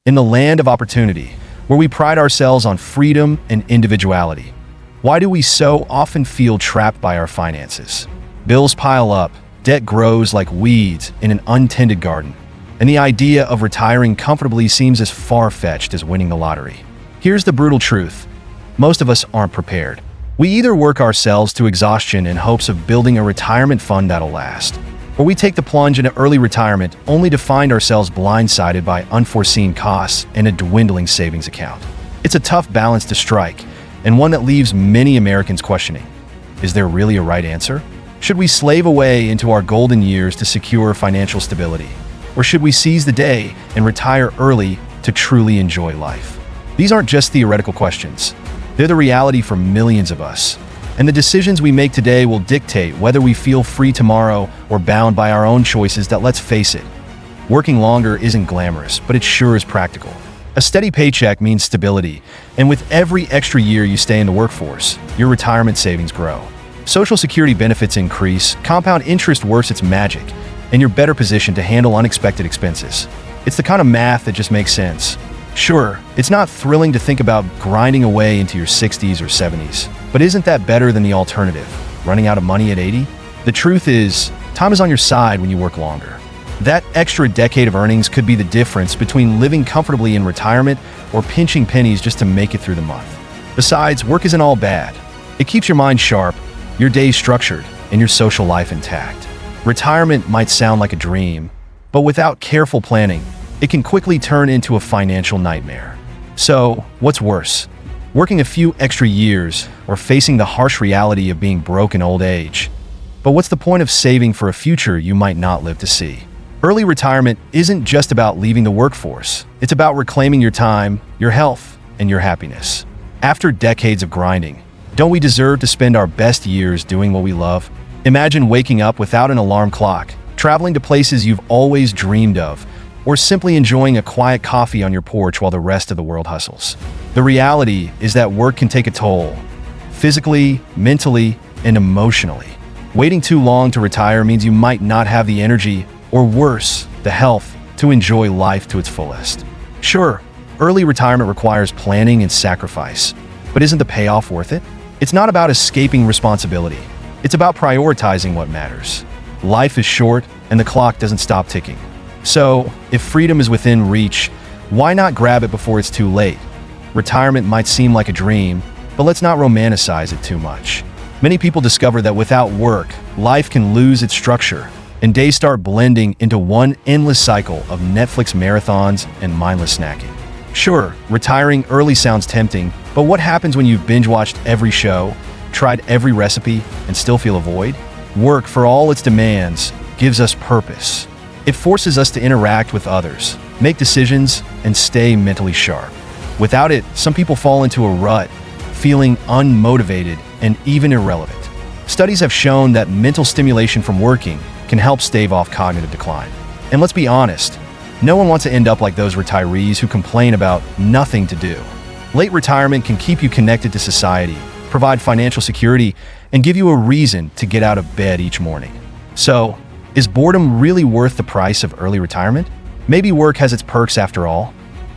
in the land of opportunity, where we pride ourselves on freedom and individuality. Why do we so often feel trapped by our finances? Bills pile up, debt grows like weeds in an untended garden, and the idea of retiring comfortably seems as far-fetched as winning the lottery. Here's the brutal truth. Most of us aren't prepared. We either work ourselves to exhaustion in hopes of building a retirement fund that'll last, or we take the plunge into early retirement only to find ourselves blindsided by unforeseen costs and a dwindling savings account. It's a tough balance to strike, and one that leaves many Americans questioning. Is there really a right answer? Should we slave away into our golden years to secure financial stability? Or should we seize the day and retire early to truly enjoy life? These aren't just theoretical questions. They're the reality for millions of us. And the decisions we make today will dictate whether we feel free tomorrow or bound by our own choices that, let's face it, working longer isn't glamorous, but it sure is practical. A steady paycheck means stability, and with every extra year you stay in the workforce, your retirement savings grow. Social Security benefits increase, compound interest works its magic, and you're better positioned to handle unexpected expenses. It's the kind of math that just makes sense. Sure, it's not thrilling to think about grinding away into your 60s or 70s, but isn't that better than the alternative, running out of money at 80? The truth is, time is on your side when you work longer. That extra decade of earnings could be the difference between living comfortably in retirement or pinching pennies just to make it through the month. Besides, work isn't all bad. It keeps your mind sharp, your days structured, and your social life intact. Retirement might sound like a dream, but without careful planning, it can quickly turn into a financial nightmare. So, what's worse? Working a few extra years or facing the harsh reality of being broke in old age? But what's the point of saving for a future you might not live to see? Early retirement isn't just about leaving the workforce. It's about reclaiming your time, your health, and your happiness. After decades of grinding, don't we deserve to spend our best years doing what we love? Imagine waking up without an alarm clock, traveling to places you've always dreamed of, or simply enjoying a quiet coffee on your porch while the rest of the world hustles. The reality is that work can take a toll, physically, mentally, and emotionally. Waiting too long to retire means you might not have the energy, or worse, the health, to enjoy life to its fullest. Sure, early retirement requires planning and sacrifice, but isn't the payoff worth it? It's not about escaping responsibility. It's about prioritizing what matters. Life is short, and the clock doesn't stop ticking. So, if freedom is within reach, why not grab it before it's too late? Retirement might seem like a dream, but let's not romanticize it too much. Many people discover that without work, life can lose its structure, and days start blending into one endless cycle of Netflix marathons and mindless snacking. Sure, retiring early sounds tempting, but what happens when you've binge-watched every show, tried every recipe, and still feel a void? Work, for all its demands, gives us purpose. It forces us to interact with others, make decisions, and stay mentally sharp. Without it, some people fall into a rut, feeling unmotivated and even irrelevant. Studies have shown that mental stimulation from working can help stave off cognitive decline. And let's be honest, no one wants to end up like those retirees who complain about nothing to do. Late retirement can keep you connected to society, provide financial security, and give you a reason to get out of bed each morning. So, is boredom really worth the price of early retirement? Maybe work has its perks after all.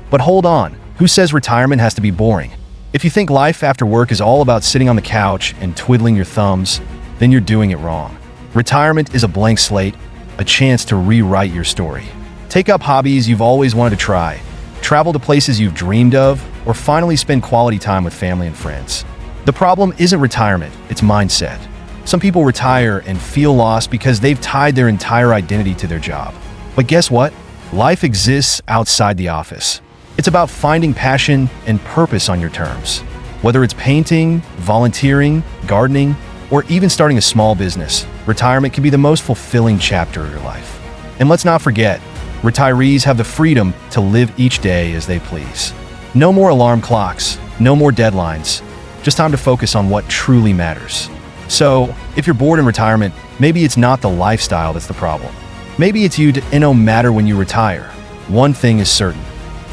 But hold on, who says retirement has to be boring? If you think life after work is all about sitting on the couch and twiddling your thumbs, then you're doing it wrong. Retirement is a blank slate, a chance to rewrite your story. Take up hobbies you've always wanted to try, travel to places you've dreamed of, or finally spend quality time with family and friends. The problem isn't retirement, it's mindset. Some people retire and feel lost because they've tied their entire identity to their job. But guess what? Life exists outside the office. It's about finding passion and purpose on your terms. Whether it's painting, volunteering, gardening, or even starting a small business, retirement can be the most fulfilling chapter of your life. And let's not forget, retirees have the freedom to live each day as they please. No more alarm clocks, no more deadlines, just time to focus on what truly matters. So, if you're bored in retirement, maybe it's not the lifestyle that's the problem. Maybe it's you, and no matter when you retire. One thing is certain.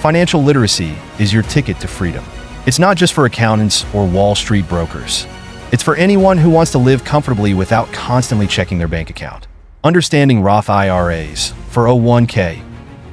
Financial literacy is your ticket to freedom. It's not just for accountants or Wall Street brokers. It's for anyone who wants to live comfortably without constantly checking their bank account. Understanding Roth IRAs, 401k,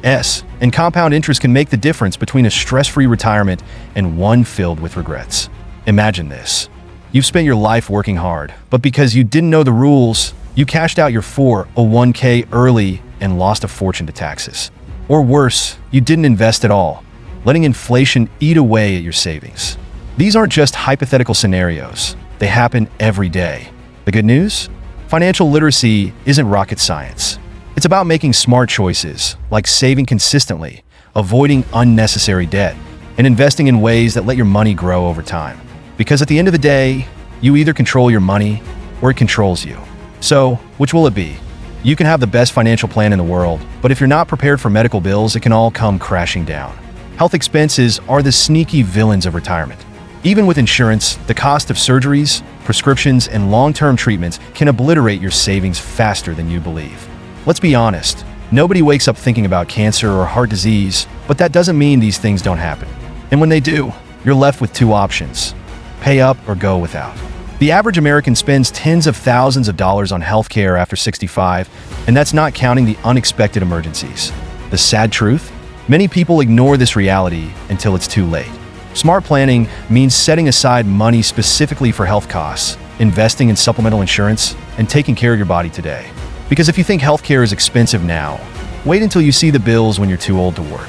S, and compound interest can make the difference between a stress-free retirement and one filled with regrets. Imagine this. You've spent your life working hard, but because you didn't know the rules, you cashed out your 401k early and lost a fortune to taxes. Or worse, you didn't invest at all, letting inflation eat away at your savings. These aren't just hypothetical scenarios. They happen every day. The good news? Financial literacy isn't rocket science. It's about making smart choices, like saving consistently, avoiding unnecessary debt, and investing in ways that let your money grow over time. Because at the end of the day, you either control your money or it controls you. So, which will it be? You can have the best financial plan in the world, but if you're not prepared for medical bills, it can all come crashing down. Health expenses are the sneaky villains of retirement. Even with insurance, the cost of surgeries, prescriptions, and long-term treatments can obliterate your savings faster than you believe. Let's be honest, nobody wakes up thinking about cancer or heart disease, but that doesn't mean these things don't happen. And when they do, you're left with two options: pay up or go without. The average American spends tens of thousands of dollars on healthcare after 65, and that's not counting the unexpected emergencies. The sad truth? Many people ignore this reality until it's too late. Smart planning means setting aside money specifically for health costs, investing in supplemental insurance, and taking care of your body today. Because if you think healthcare is expensive now, wait until you see the bills when you're too old to work.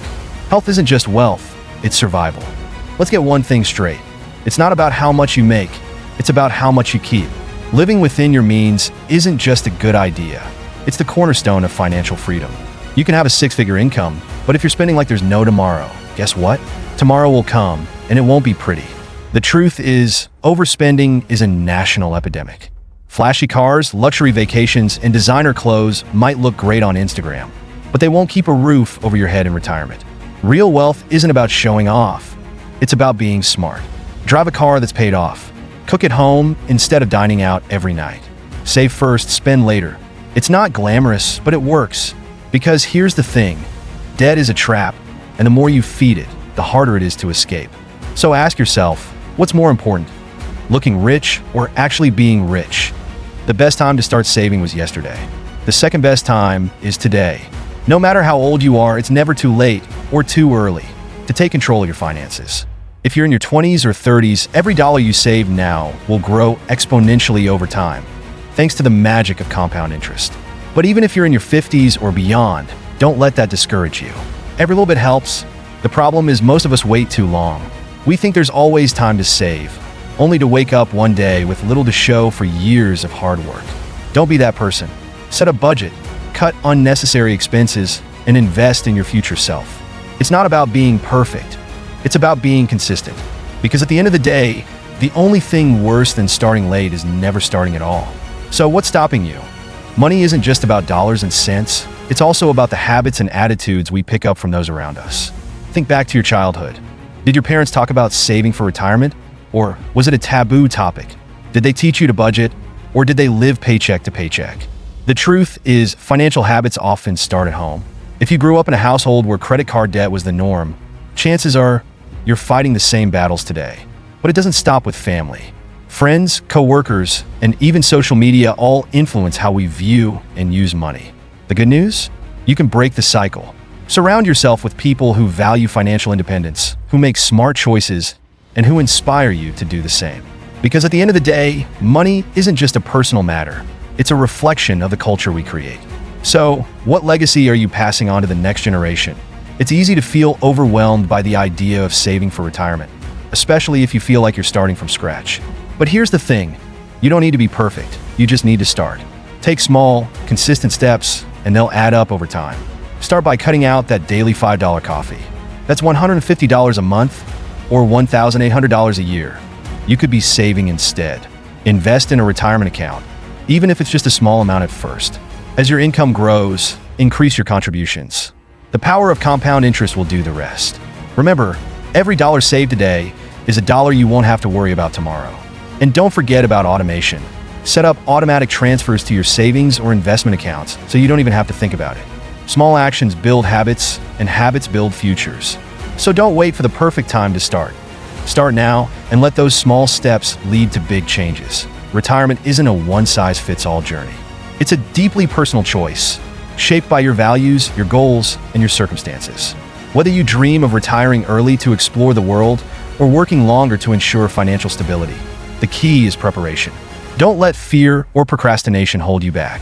Health isn't just wealth, it's survival. Let's get one thing straight. It's not about how much you make, it's about how much you keep. Living within your means isn't just a good idea. It's the cornerstone of financial freedom. You can have a six-figure income, but if you're spending like there's no tomorrow, guess what? Tomorrow will come, and it won't be pretty. The truth is, overspending is a national epidemic. Flashy cars, luxury vacations, and designer clothes might look great on Instagram, but they won't keep a roof over your head in retirement. Real wealth isn't about showing off. It's about being smart. Drive a car that's paid off. Cook at home instead of dining out every night. Save first, spend later. It's not glamorous, but it works. Because here's the thing, debt is a trap, and the more you feed it, the harder it is to escape. So ask yourself, what's more important? Looking rich or actually being rich? The best time to start saving was yesterday. The second best time is today. No matter how old you are, it's never too late or too early to take control of your finances. If you're in your 20s or 30s, every dollar you save now will grow exponentially over time, thanks to the magic of compound interest. But even if you're in your 50s or beyond, don't let that discourage you. Every little bit helps. The problem is most of us wait too long. We think there's always time to save, only to wake up one day with little to show for years of hard work. Don't be that person. Set a budget, cut unnecessary expenses, and invest in your future self. It's not about being perfect. It's about being consistent. Because at the end of the day, the only thing worse than starting late is never starting at all. So what's stopping you? Money isn't just about dollars and cents. It's also about the habits and attitudes we pick up from those around us. Think back to your childhood. Did your parents talk about saving for retirement? Or was it a taboo topic? Did they teach you to budget? Or did they live paycheck to paycheck? The truth is, financial habits often start at home. If you grew up in a household where credit card debt was the norm, chances are you're fighting the same battles today. But it doesn't stop with family. Friends, coworkers, and even social media all influence how we view and use money. The good news? You can break the cycle. Surround yourself with people who value financial independence, who make smart choices, and who inspire you to do the same. Because at the end of the day, money isn't just a personal matter. It's a reflection of the culture we create. So, what legacy are you passing on to the next generation? It's easy to feel overwhelmed by the idea of saving for retirement, especially if you feel like you're starting from scratch. But here's the thing, you don't need to be perfect, you just need to start. Take small, consistent steps, and they'll add up over time. Start by cutting out that daily $5 coffee. That's $150 a month or $1,800 a year. You could be saving instead. Invest in a retirement account, even if it's just a small amount at first. As your income grows, increase your contributions. The power of compound interest will do the rest. Remember, every dollar saved today is a dollar you won't have to worry about tomorrow. And don't forget about automation. Set up automatic transfers to your savings or investment accounts so you don't even have to think about it. Small actions build habits, and habits build futures. So don't wait for the perfect time to start. Start now and let those small steps lead to big changes. Retirement isn't a one-size-fits-all journey. It's a deeply personal choice. shaped by your values, your goals, and your circumstances. Whether you dream of retiring early to explore the world or working longer to ensure financial stability, the key is preparation. Don't let fear or procrastination hold you back.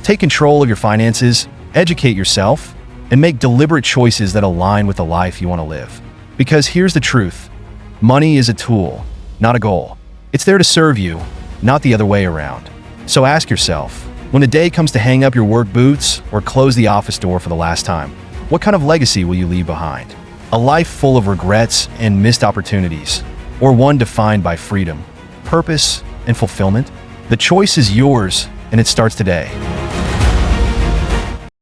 Take control of your finances, educate yourself, and make deliberate choices that align with the life you want to live. Because here's the truth: money is a tool, not a goal. It's there to serve you, not the other way around. So ask yourself, when the day comes to hang up your work boots or close the office door for the last time, what kind of legacy will you leave behind? A life full of regrets and missed opportunities, or one defined by freedom, purpose, and fulfillment? The choice is yours, and it starts today.